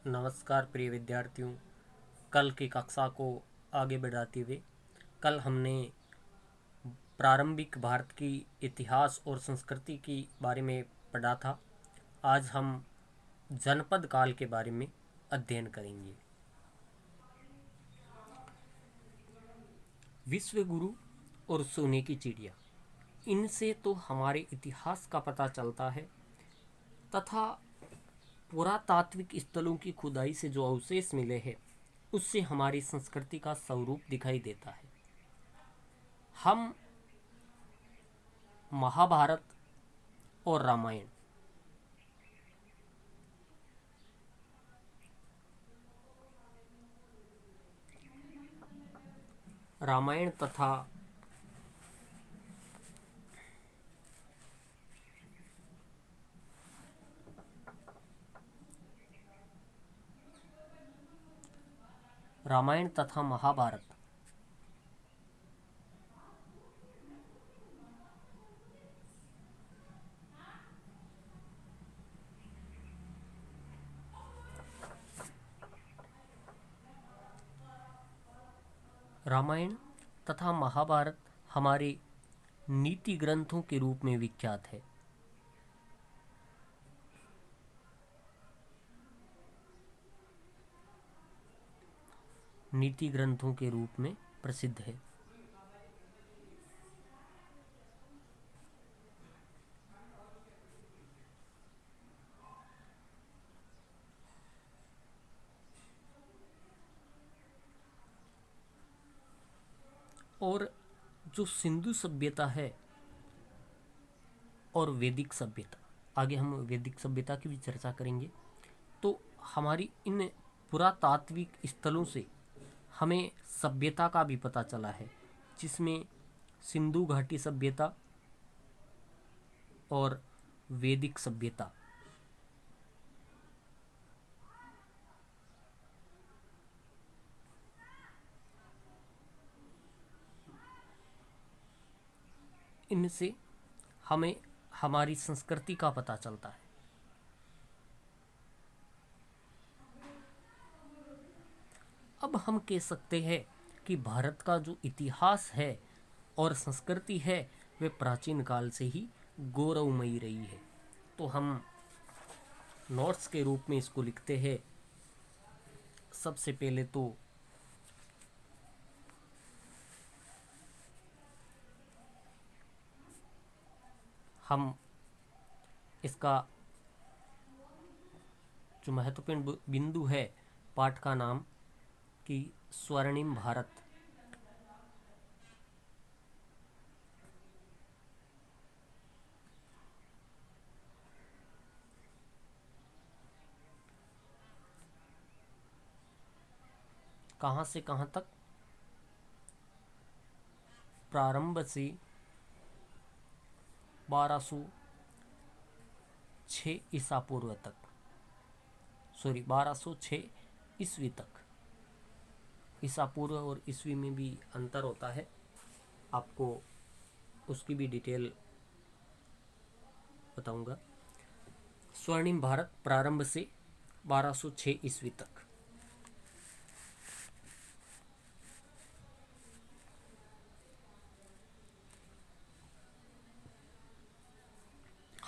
नमस्कार प्रिय विद्यार्थियों। कल की कक्षा को आगे बढ़ाते हुए कल हमने प्रारंभिक भारत की इतिहास और संस्कृति के बारे में पढ़ा था। आज हम जनपद काल के बारे में अध्ययन करेंगे। विश्व गुरु और सोने की चिड़िया, इनसे तो हमारे इतिहास का पता चलता है तथा पुरातात्विक स्थलों की खुदाई से जो अवशेष मिले हैं उससे हमारी संस्कृति का स्वरूप दिखाई देता है। हम महाभारत और रामायण तथा महाभारत रामायण तथा महाभारत हमारे नीति ग्रंथों के रूप में विख्यात है। नीति ग्रंथों के रूप में प्रसिद्ध है। और जो सिंधु सभ्यता है और वैदिक सभ्यता, आगे हम वैदिक सभ्यता की भी चर्चा करेंगे। तो हमारी इन पुरातात्विक स्थलों से हमें सभ्यता का भी पता चला है, जिसमें सिंधु घाटी सभ्यता और वैदिक सभ्यता इनसे हमें हमारी संस्कृति का पता चलता है। अब हम कह सकते हैं कि भारत का जो इतिहास है और संस्कृति है वे प्राचीन काल से ही गौरवमयी रही है। तो हम नोट्स के रूप में इसको लिखते हैं। सबसे पहले तो हम इसका जो महत्वपूर्ण बिंदु है पाठ का नाम कि स्वर्णिम भारत। कहाँ से कहाँ तक? प्रारंभ से 1206 ईसा पूर्व तक, 1206 ईस्वी तक। ईसा पूर्व और ईस्वी में भी अंतर होता है, आपको उसकी भी डिटेल बताऊंगा। स्वर्णिम भारत प्रारंभ से 1206 ईस्वी तक।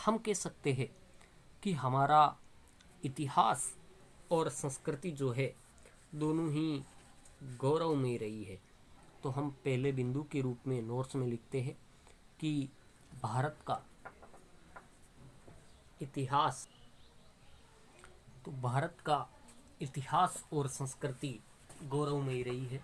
हम कह सकते हैं कि हमारा इतिहास और संस्कृति जो है दोनों ही गौरव में रही है। तो हम पहले बिंदु के रूप में नोट्स में लिखते हैं कि भारत का इतिहास, तो भारत का इतिहास और संस्कृति गौरवमयी रही है।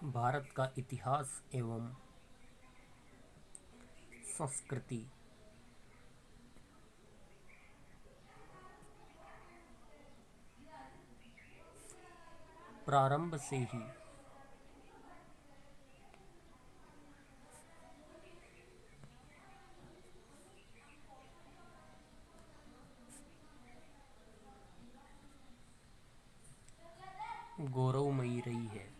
भारत का इतिहास एवं संस्कृति प्रारंभ से ही गौरवमयी रही है।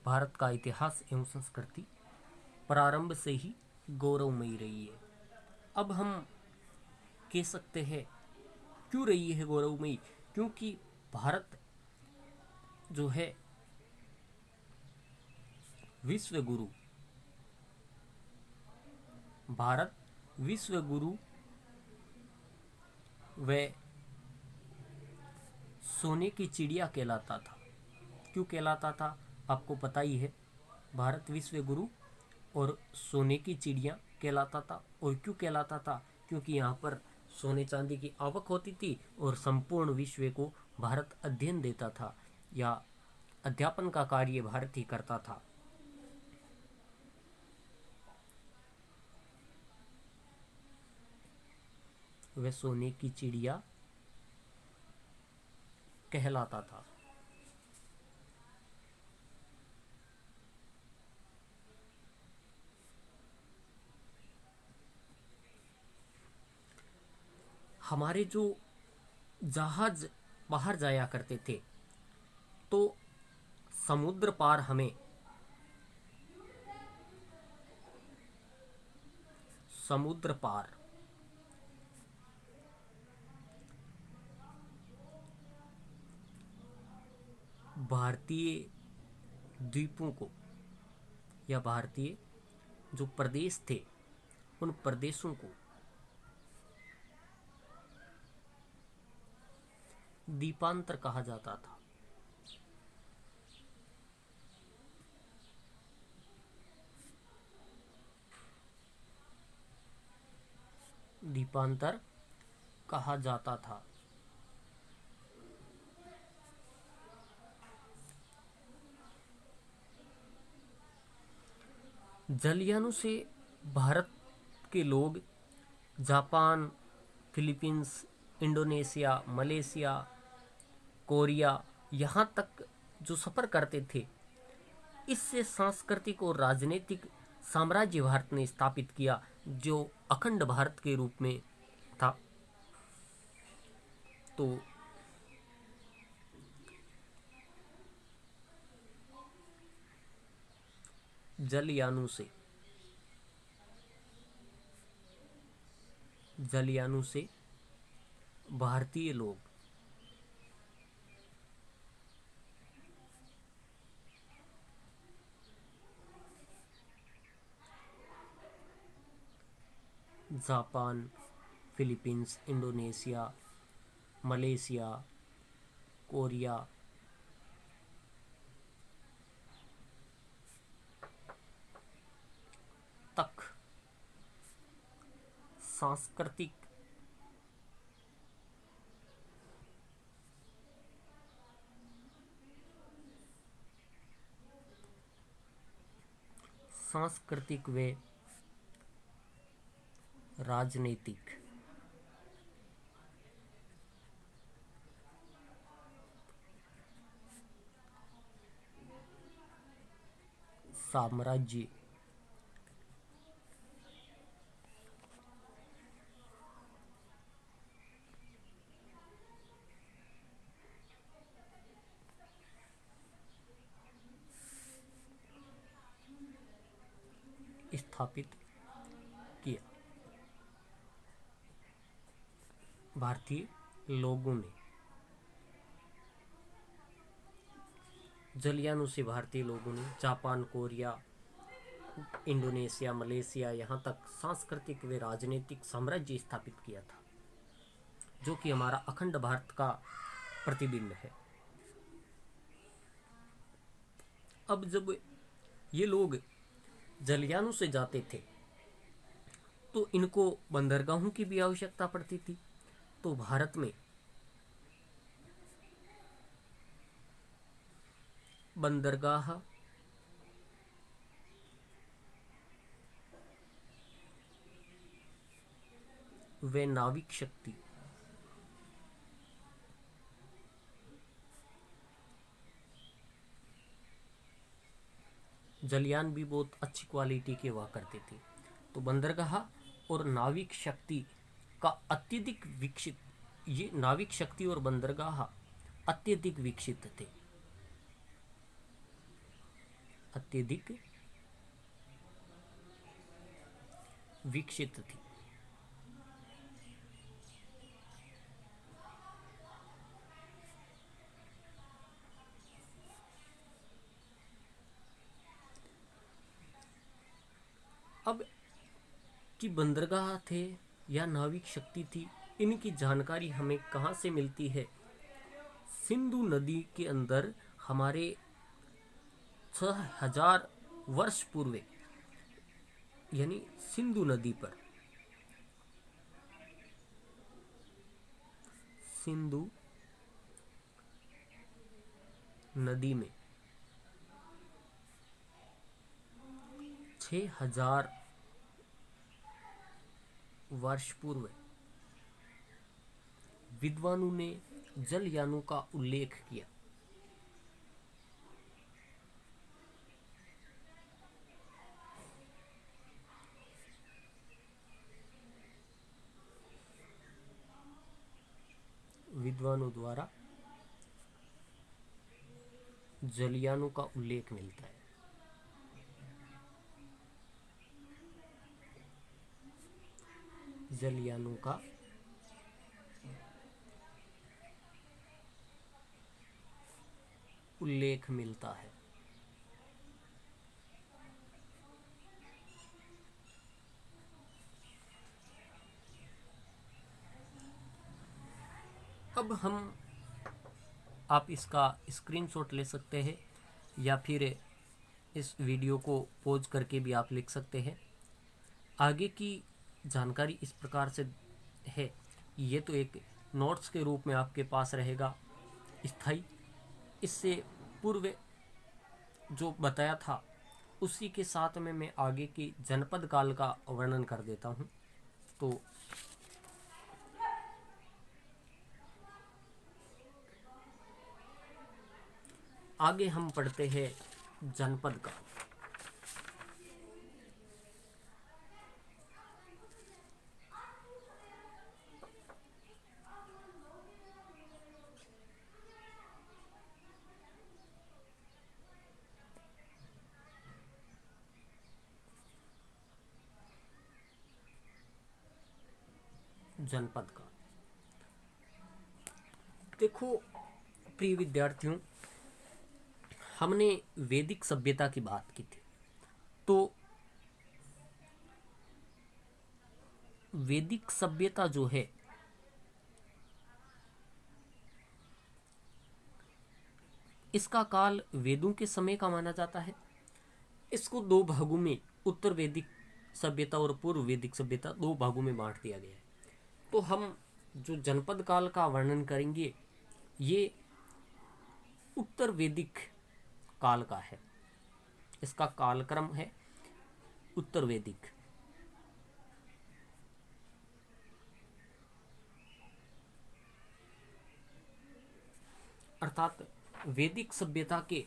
भारत का इतिहास एवं संस्कृति प्रारंभ से ही गौरवमयी रही है। अब हम कह सकते हैं क्यों रही है गौरवमयी, क्योंकि भारत जो है विश्व गुरु, भारत विश्व गुरु व सोने की चिड़िया कहलाता था। क्यों कहलाता था आपको पता ही है। भारत विश्व गुरु और सोने की चिड़िया कहलाता था। और क्यों कहलाता था, क्योंकि यहाँ पर सोने चांदी की आवक होती थी और संपूर्ण विश्व को भारत अध्ययन देता था या अध्यापन का कार्य भारत ही करता था। वह सोने की चिड़िया कहलाता था। हमारे जो जहाज बाहर जाया करते थे तो समुद्र पार हमें समुद्र पार भारतीय द्वीपों को या भारतीय जो प्रदेश थे उन प्रदेशों को द्वीपांतर कहा जाता था। द्वीपांतर कहा जाता था। जलयानों से भारत के लोग Japan, Philippines, Indonesia, Malaysia, Korea यहाँ तक जो सफ़र करते थे, इससे सांस्कृतिक और राजनीतिक साम्राज्य भारत ने स्थापित किया जो अखंड भारत के रूप में था। तो जलयानों से भारतीय लोग Japan, Philippines, Indonesia, Malaysia, Korea तक सांस्कृतिक व राजनीतिक साम्राज्य स्थापित किया। भारतीय लोगों ने जलयानों से भारतीय लोगों ने जापान, कोरिया, इंडोनेशिया, मलेशिया यहाँ तक सांस्कृतिक व राजनीतिक साम्राज्य स्थापित किया था जो कि हमारा अखंड भारत का प्रतिबिंब है। अब जब ये लोग जलयानों से जाते थे तो इनको बंदरगाहों की भी आवश्यकता पड़ती थी। तो भारत में बंदरगाह व नाविक शक्ति जलयान भी बहुत अच्छी क्वालिटी के हुआ करते थे। तो बंदरगाह और नाविक शक्ति का अत्यधिक विकसित, ये नाविक शक्ति और बंदरगाह अत्यधिक विकसित थे, अत्यधिक विकसित थी। अब कि बंदरगाह थे या नाविक शक्ति थी, इनकी जानकारी हमें कहाँ से मिलती है? सिंधु नदी के अंदर हमारे 6000 वर्ष पूर्व, यानी सिंधु नदी पर, सिंधु नदी में 6000 वर्ष पूर्व विद्वानों ने जलयानों का उल्लेख किया। विद्वानों द्वारा जलयानों का उल्लेख मिलता है। जलयानों का उल्लेख मिलता है। अब आप इसका स्क्रीनशॉट ले सकते हैं या फिर इस वीडियो को पॉज करके भी आप लिख सकते हैं। आगे की जानकारी इस प्रकार से है, ये तो एक नोट्स के रूप में आपके पास रहेगा स्थायी। इससे पूर्व जो बताया था उसी के साथ में मैं आगे की जनपद काल का वर्णन कर देता हूँ। तो आगे हम पढ़ते हैं जनपद काल। जनपद काल, देखो प्रिय विद्यार्थियों, हमने वैदिक सभ्यता की बात की थी। तो वैदिक सभ्यता जो है इसका काल वेदों के समय का माना जाता है। इसको दो भागों में, उत्तर वैदिक सभ्यता और पूर्व वैदिक सभ्यता, दो भागों में बांट दिया गया है। तो हम जो जनपद काल का वर्णन करेंगे ये उत्तर वैदिक काल का है। इसका कालक्रम है उत्तर वैदिक। अर्थात वैदिक सभ्यता के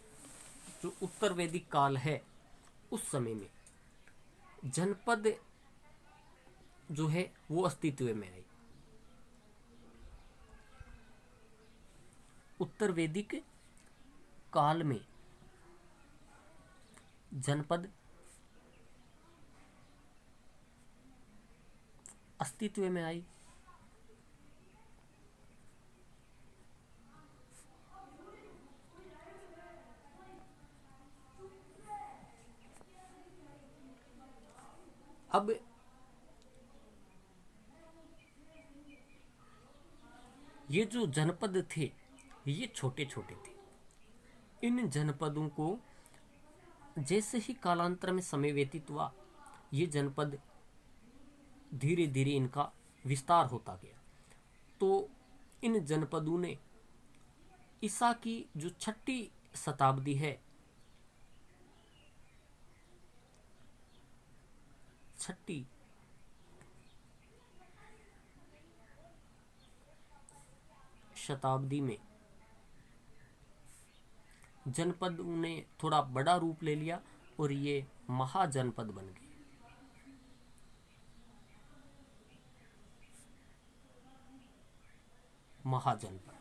जो उत्तर वैदिक काल है उस समय में जनपद जो है वो अस्तित्व में आई। उत्तर वैदिक काल में जनपद अस्तित्व में आई। अब ये जो जनपद थे ये छोटे छोटे थे। इन जनपदों को जैसे ही कालांतर में समय व्यतीत हुआ ये जनपद धीरे धीरे इनका विस्तार होता गया। तो इन जनपदों ने ईसा की जो 6ठी शताब्दी है, 6ठी शताब्दी में जनपद ने थोड़ा बड़ा रूप ले लिया और ये महाजनपद बन गए। महाजनपद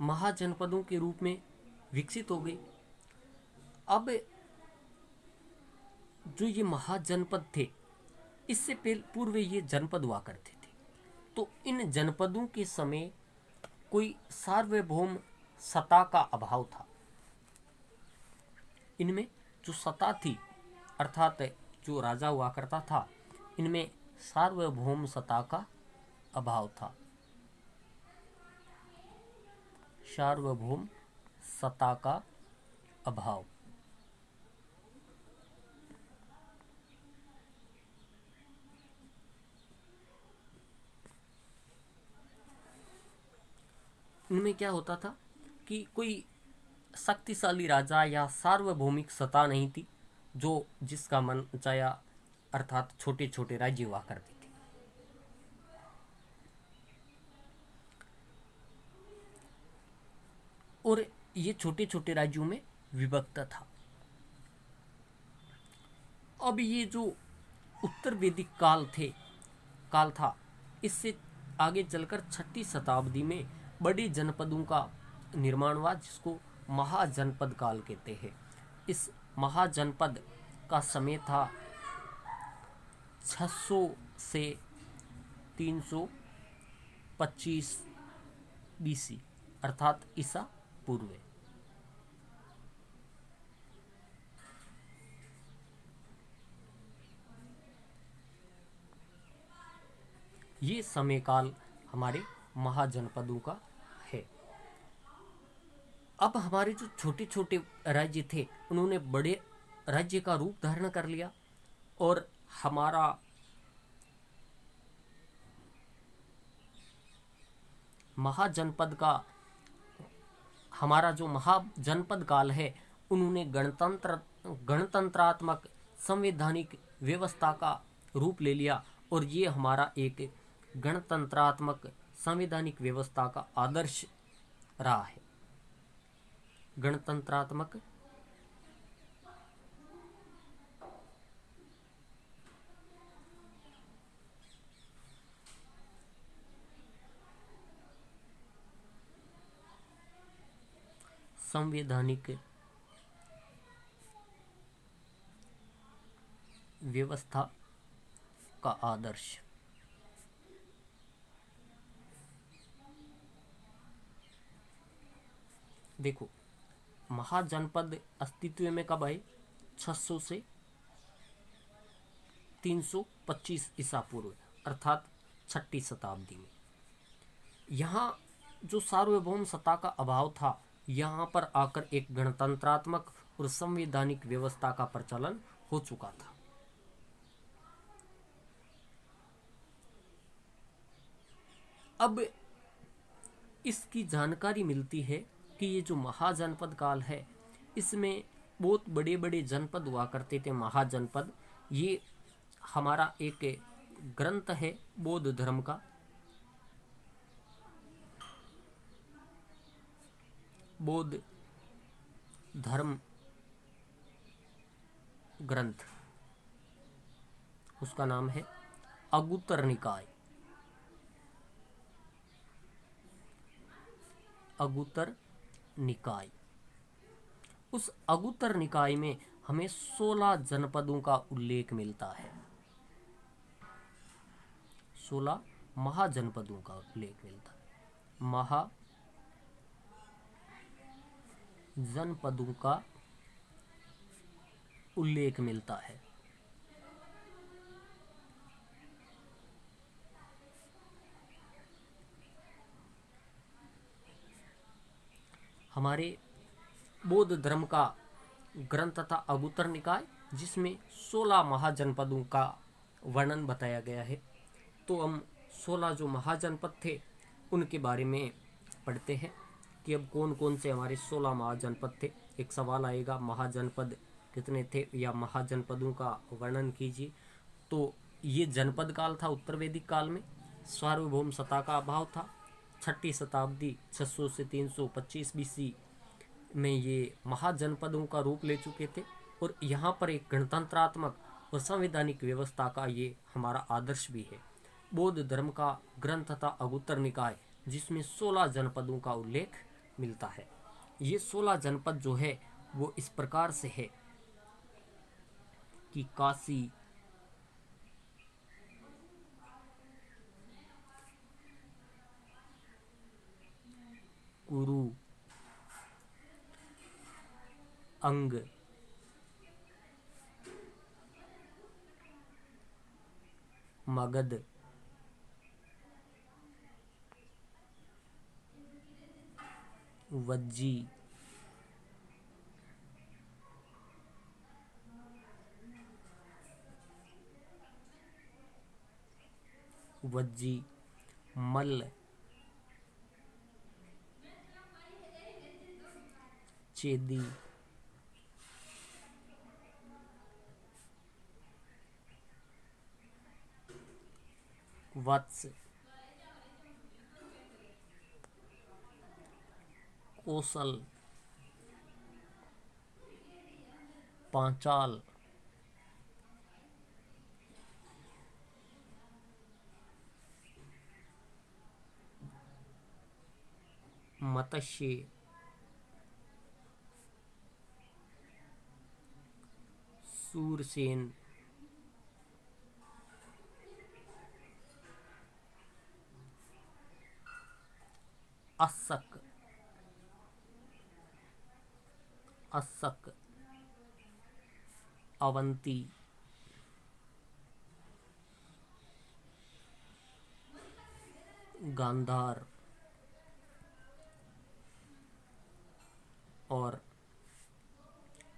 महाजनपदों के रूप में विकसित हो गई। अब जो ये महाजनपद थे, इससे पूर्व ये जनपद हुआ करते थे। तो इन जनपदों के समय कोई सार्वभौम सत्ता का अभाव था। इनमें जो सत्ता थी, अर्थात जो राजा हुआ करता था, इनमें सार्वभौम सत्ता का अभाव था। सार्वभौम सत्ता का अभाव। इनमें क्या होता था कि कोई शक्तिशाली राजा या सार्वभौमिक सत्ता नहीं थी, जो जिसका मन चाया, अर्थात छोटे छोटे राज्य हुआ करते थे। और ये छोटे छोटे राज्यों में विभक्त था। अब ये जो उत्तर वैदिक काल था, इससे आगे चलकर 6ठी शताब्दी में बड़े जनपदों का निर्माण हुआ, जिसको महाजनपद काल कहते हैं। इस महाजनपद का समय था 600 से 325 BC, अर्थात ईसा पूर्व। ये समय काल हमारे महाजनपदों का है। अब हमारे जो छोटे छोटे राज्य थे, उन्होंने बड़े राज्य का रूप धारण कर लिया, और हमारा जो महाजनपद काल है, उन्होंने गणतंत्रात्मक संवैधानिक व्यवस्था का रूप ले लिया, और ये हमारा एक गणतंत्रात्मक संवैधानिक व्यवस्था का आदर्श रहा है। गणतंत्रात्मक संवैधानिक व्यवस्था का आदर्श। देखो, महाजनपद अस्तित्व में कब आए? 600 से 325 ईसा पूर्व, अर्थात 6ठी शताब्दी में। यहाँ जो सार्वभौम सत्ता का अभाव था, यहाँ पर आकर एक गणतंत्रात्मक और संवैधानिक व्यवस्था का प्रचलन हो चुका था। अब इसकी जानकारी मिलती है कि ये जो महाजनपद काल है, इसमें बहुत बड़े बड़े जनपद हुआ करते थे, महाजनपद। ये हमारा एक ग्रंथ है बौद्ध धर्म का, बौद्ध धर्म ग्रंथ, उसका नाम है अगुत्तर निकाय। अगुत्तर निकाय। उस अगुत्तर निकाय में हमें 16 जनपदों का उल्लेख मिलता है। 16 महाजनपदों का उल्लेख मिलता है। महाजनपदों का उल्लेख मिलता है। हमारे बौद्ध धर्म का ग्रंथ था अगुत्तर निकाय, जिसमें 16 महाजनपदों का वर्णन बताया गया है। तो हम 16 जो महाजनपद थे उनके बारे में पढ़ते हैं कि अब कौन कौन से हमारे 16 महाजनपद थे। एक सवाल आएगा, महाजनपद कितने थे, या महाजनपदों का वर्णन कीजिए। तो ये जनपद काल था उत्तर वैदिक काल में, सार्वभौम सत्ता का अभाव था। छठी शताब्दी 600 से 325 बीसी में ये महाजनपदों का रूप ले चुके थे और यहाँ पर एक गणतंत्रात्मक और संवैधानिक व्यवस्था का ये हमारा आदर्श भी है। बौद्ध धर्म का ग्रंथ था अगुत्तर निकाय, जिसमें 16 जनपदों का उल्लेख मिलता है। ये 16 जनपद जो है वो इस प्रकार से है कि काशी, कुरु, अंग, मगध, वज्जी, मल्ल, चेदी, वत्स, कोसल, पांचाल, मत्स्य, सूरसेन, अस्सक, अवंती, गांधार और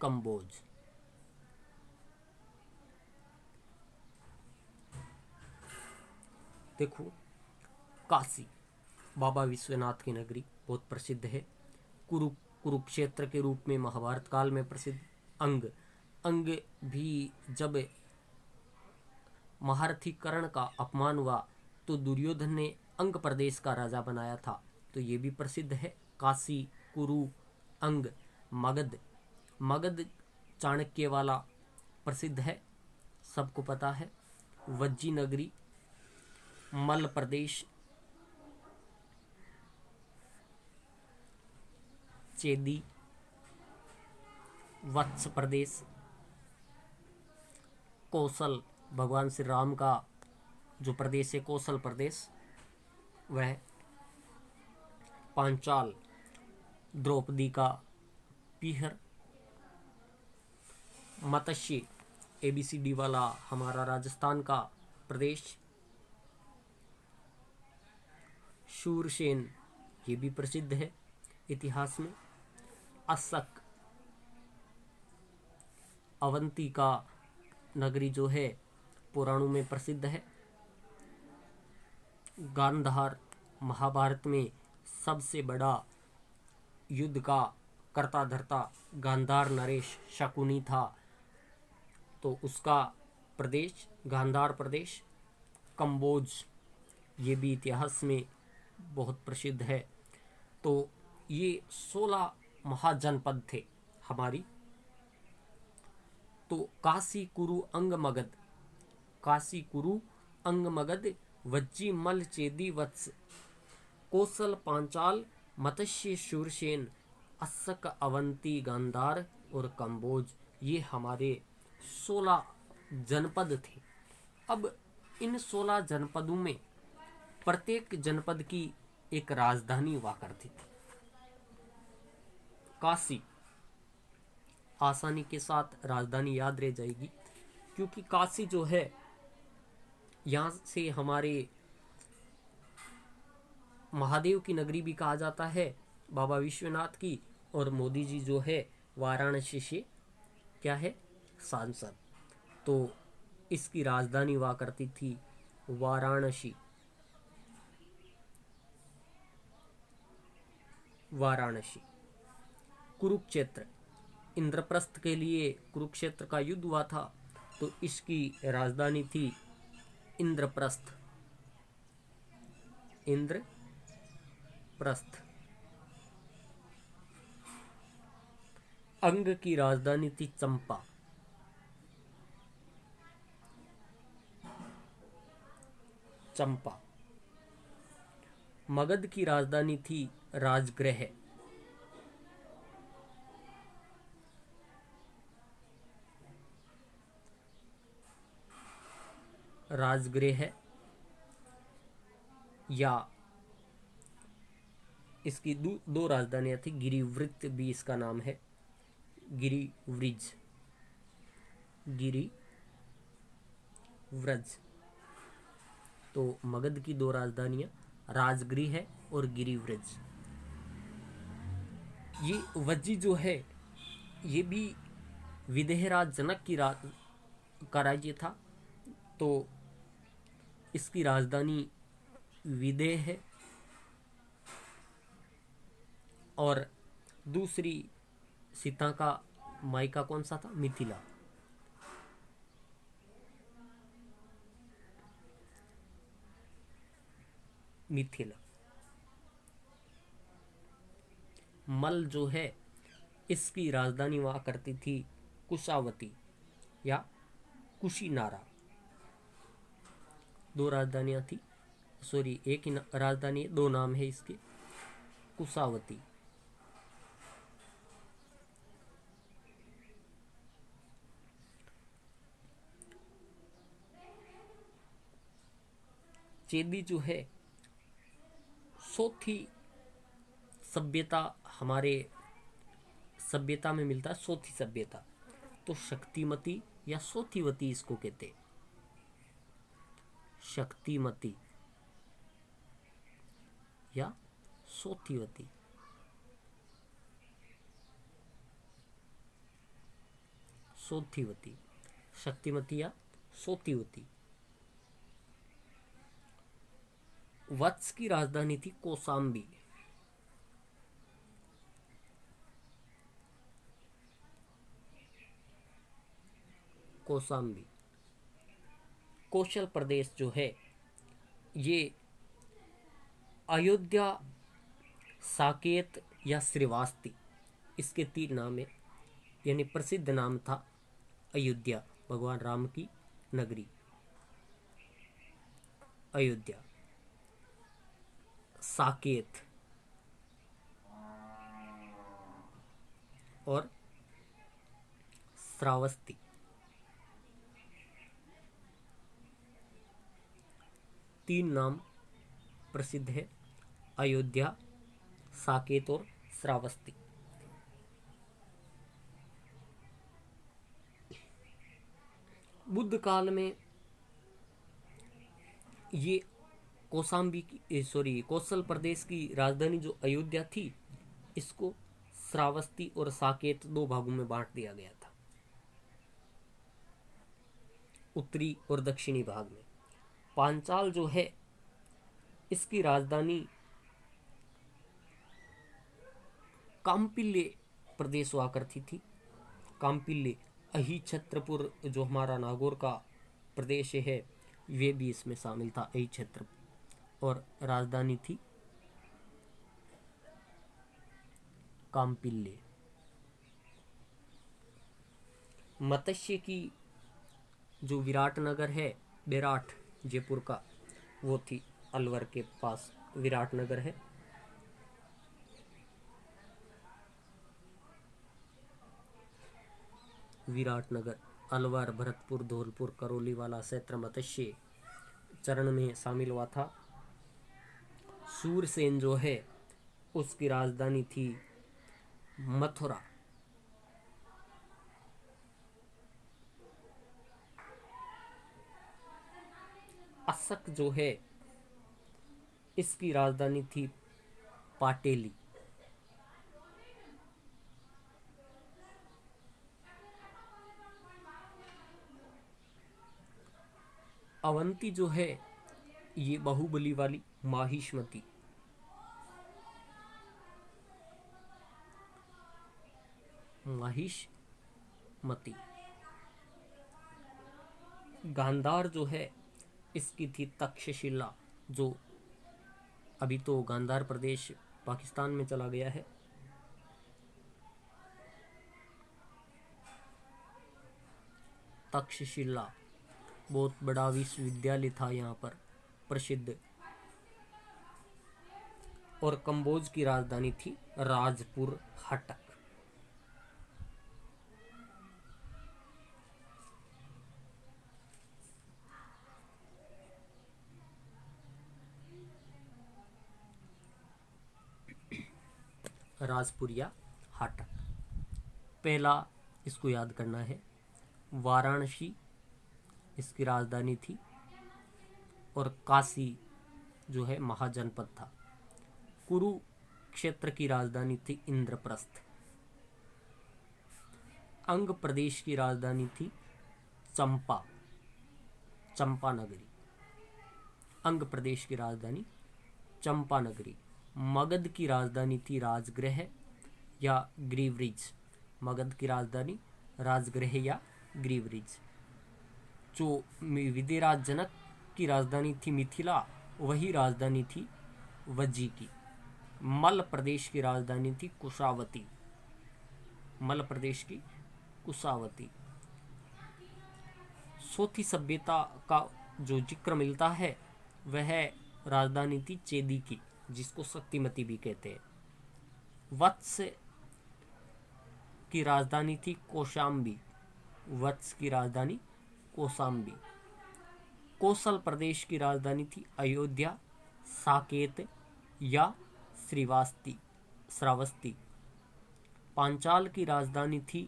कंबोज। देखो, काशी बाबा विश्वनाथ की नगरी बहुत प्रसिद्ध है। कुरुक्षेत्र के रूप में महाभारत काल में प्रसिद्ध। अंग भी जब महारथी कर्ण का अपमान हुआ तो दुर्योधन ने अंग प्रदेश का राजा बनाया था, तो ये भी प्रसिद्ध है। काशी, कुरु, अंग, मगध चाणक्य वाला प्रसिद्ध है, सबको पता है। वज्जी नगरी, मल्ल प्रदेश, चेदी, वत्स प्रदेश, कौशल भगवान श्री राम का जो प्रदेश है कौशल प्रदेश वह, पांचाल द्रौपदी का पीहर, मत्स्य ABCD वाला हमारा राजस्थान का प्रदेश, शूरसेन ये भी प्रसिद्ध है इतिहास में, अस्सक अवंती का नगरी जो है पुराणों में प्रसिद्ध है, गांधार महाभारत में सबसे बड़ा युद्ध का कर्ता धर्ता गांधार नरेश शकुनी था, तो उसका प्रदेश गांधार प्रदेश। कंबोज ये भी इतिहास में बहुत प्रसिद्ध है। तो ये 16 महाजनपद थे हमारी। तो काशी, कुरु, अंग, मगध, वज्जी, मल्ल, चेदी, वत्स, कौशल, पांचाल, मत्स्य, शूरसेन, अस्सक, अवंती, गांधार और कंबोज, ये हमारे 16 जनपद थे। अब इन 16 जनपदों में प्रत्येक जनपद की एक राजधानी हुआ करती थी। काशी आसानी के साथ राजधानी याद रह जाएगी, क्योंकि काशी जो है यहाँ से हमारे महादेव की नगरी भी कहा जाता है, बाबा विश्वनाथ की, और मोदी जी जो है वाराणसी से क्या है सांसद, तो इसकी राजधानी हुआ करती थी वाराणसी। कुरुक्षेत्र, इंद्रप्रस्थ के लिए कुरुक्षेत्र का युद्ध हुआ था, तो इसकी राजधानी थी इंद्रप्रस्थ। प्रस्थ। अंग की राजधानी थी चंपा। चंपा। मगध की राजधानी थी राजगृह। राजगृह, या इसकी दो राजधानियां थी। गिरिवृत्त भी इसका नाम है, गिरिव्रज, गिरिव्रज। तो मगध की दो राजधानियां राजगृह और गिरिव्रज। ये वज्जी जो है ये भी विदेहराज जनक का राज्य था। तो इसकी राजधानी विदेह है और दूसरी सीता का मायका कौन सा था? मिथिला। मिथिला। मल जो है इसकी राजधानी हुआ करती थी कुशावती या कुशीनारा। दो राजधानियां थी, सॉरी एक ही राजधानी है, दो नाम है इसके। कुशावती। चेदी जो है चौथी सभ्यता, हमारे सभ्यता में मिलता है चौथी सभ्यता। तो शक्तिमती या सोथीवती इसको कहते। शक्तिमती या सोथीवती। सोथीवती, शक्तिमती या सोथीवती। वत्स की राजधानी थी कौसाम्बी। कौसाम्बी। कौशल प्रदेश जो है ये अयोध्या, साकेत या श्रीवास्ती, इसके तीन नाम है। यानी प्रसिद्ध नाम था अयोध्या, भगवान राम की नगरी अयोध्या। साकेत और श्रावस्ती। तीन नाम प्रसिद्ध है, अयोध्या, साकेत और श्रावस्ती। बुद्ध काल में ये कौसाम्बी की कौशल प्रदेश की राजधानी जो अयोध्या थी, इसको श्रावस्ती और साकेत दो भागों में बांट दिया गया था, उत्तरी और दक्षिणी भाग में। पांचाल जो है इसकी राजधानी काम्पिल्य प्रदेश हुआ करती थी। काम्पिल्य, अहिछत्रपुर जो हमारा नागौर का प्रदेश है वे भी इसमें शामिल था, अहिछत्रपुर। और राजधानी थी काम्पिल्य। मत्स्य की जो विराट नगर है, बेराट जयपुर का, वो थी अलवर के पास विराट नगर है। विराटनगर, अलवर, भरतपुर, धौलपुर, करौली वाला क्षेत्र मत्स्य चरण में शामिल हुआ था। सूरसेन जो है उसकी राजधानी थी मथुरा। अशक जो है इसकी राजधानी थी पाटेली। अवंती जो है ये बाहुबली वाली माहिष्मती। माहिष्मती। गांधार जो है इसकी थी तक्षशिला, जो अभी तो गांधार प्रदेश पाकिस्तान में चला गया है। तक्षशिला बहुत बड़ा विश्वविद्यालय था यहाँ पर प्रसिद्ध। और कंबोज की राजधानी थी राजपुर हटक। राजपुर या हटक। पहला इसको याद करना है। वाराणसी इसकी राजधानी थी और काशी जो है महाजनपद था। कुरुक्षेत्र की राजधानी थी इंद्रप्रस्थ। अंग प्रदेश की राजधानी थी चंपानगरी। अंग प्रदेश की राजधानी चंपानगरी। मगध की राजधानी थी राजगृह या ग्रीवरिज। मगध की राजधानी राजगृह या ग्रीवरिज। जो विदेराज जनक की राजधानी थी मिथिला, वही राजधानी थी वज्जी की। मल प्रदेश की राजधानी थी कुशावती। मल प्रदेश की कुशावती। चौथी सभ्यता का जो जिक्र मिलता है वह राजधानी थी चेदी की, जिसको शक्तिमती भी कहते हैं। वत्स की राजधानी थी कौशाम्बी। वत्स की राजधानी कौशाम्बी। कौशल प्रदेश की राजधानी थी अयोध्या, साकेत या श्रावस्ती। पांचाल की राजधानी थी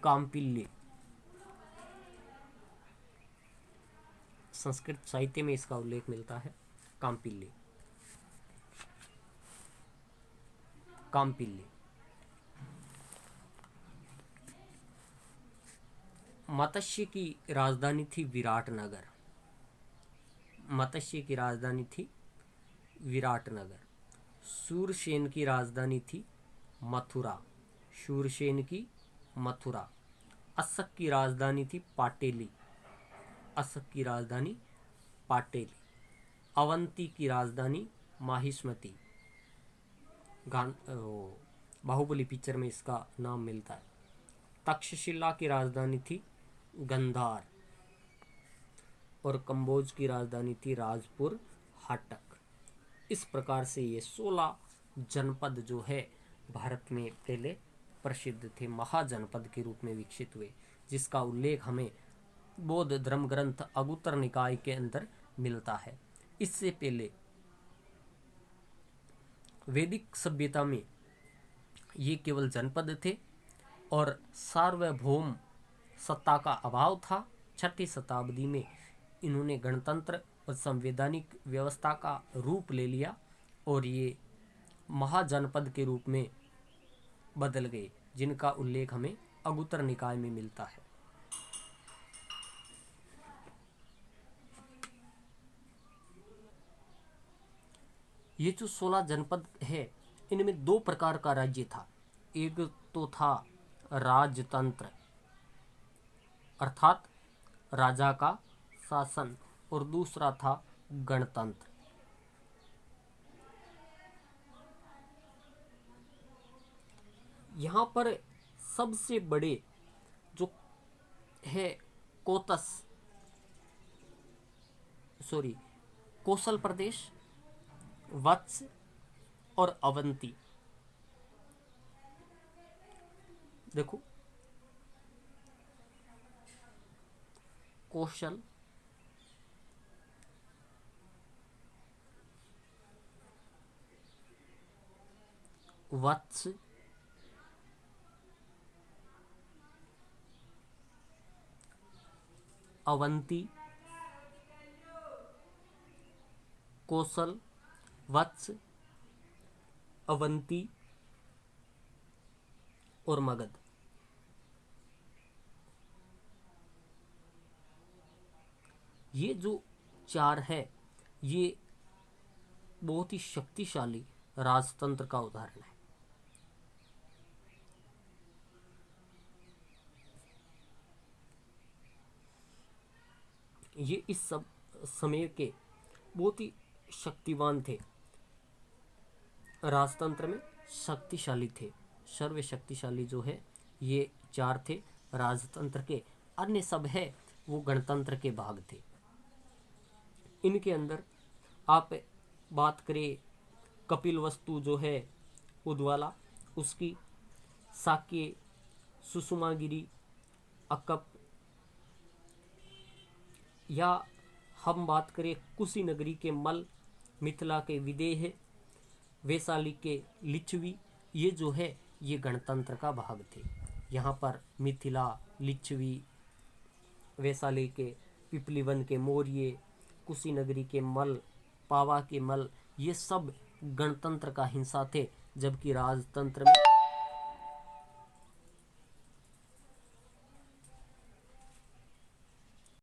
काम्पिल्य। संस्कृत साहित्य में इसका उल्लेख मिलता है, काम्पिल्य। मत्स्य की राजधानी थी विराटनगर। मत्स्य की राजधानी थी विराटनगर। शूरसेन की राजधानी थी मथुरा। शूरसेन की मथुरा। अशक की राजधानी थी पाटेली। अशक की राजधानी पाटेली। अवंती की राजधानी माहिष्मती। बाहुबली पिक्चर में इसका नाम मिलता है। तक्षशिला की राजधानी थी गंधार और कंबोज की राजधानी थी राजपुर हटक। इस प्रकार से ये 16 जनपद जो है भारत में पहले प्रसिद्ध थे, महाजनपद के रूप में विकसित हुए, जिसका उल्लेख हमें बौद्ध धर्म ग्रंथ अगुत्तर निकाय के अंदर मिलता है। इससे पहले वैदिक सभ्यता में ये केवल जनपद थे और सार्वभौम सत्ता का अभाव था। 6ठी शताब्दी में इन्होंने गणतंत्र और संवैधानिक व्यवस्था का रूप ले लिया और ये महाजनपद के रूप में बदल गए, जिनका उल्लेख हमें अगुत्तर निकाय में मिलता है। ये जो 16 जनपद है, इनमें 2 प्रकार का राज्य था। एक तो था राजतंत्र अर्थात राजा का शासन, और दूसरा था गणतंत्र। यहाँ पर सबसे बड़े जो है कौशल प्रदेश, वत्स और अवंती। देखो, कौशल, वत्स, अवंती, कौशल, वत्स, अवंती और मगध। ये जो 4 है, ये बहुत ही शक्तिशाली राजतंत्र का उदाहरण है। ये इस सब समय के बहुत ही शक्तिवान थे। राजतंत्र में शक्तिशाली थे। सर्व शक्तिशाली जो है ये 4 थे राजतंत्र के, अन्य सब है वो गणतंत्र के भाग थे। इनके अंदर आप बात करें कपिलवस्तु जो है उद्वाला, उसकी साक्य, सुषुमागिरी, अकप, या हम बात करें कुशीनगरी के मल, मिथिला के विदेह, वैशाली के लिच्छवी, ये जो है ये गणतंत्र का भाग थे। यहाँ पर मिथिला, लिच्छवी, वैशाली के पिपलीवन के मौर्य, कुशीनगरी के मल, पावा के मल, ये सब गणतंत्र का हिस्सा थे, जबकि राजतंत्र में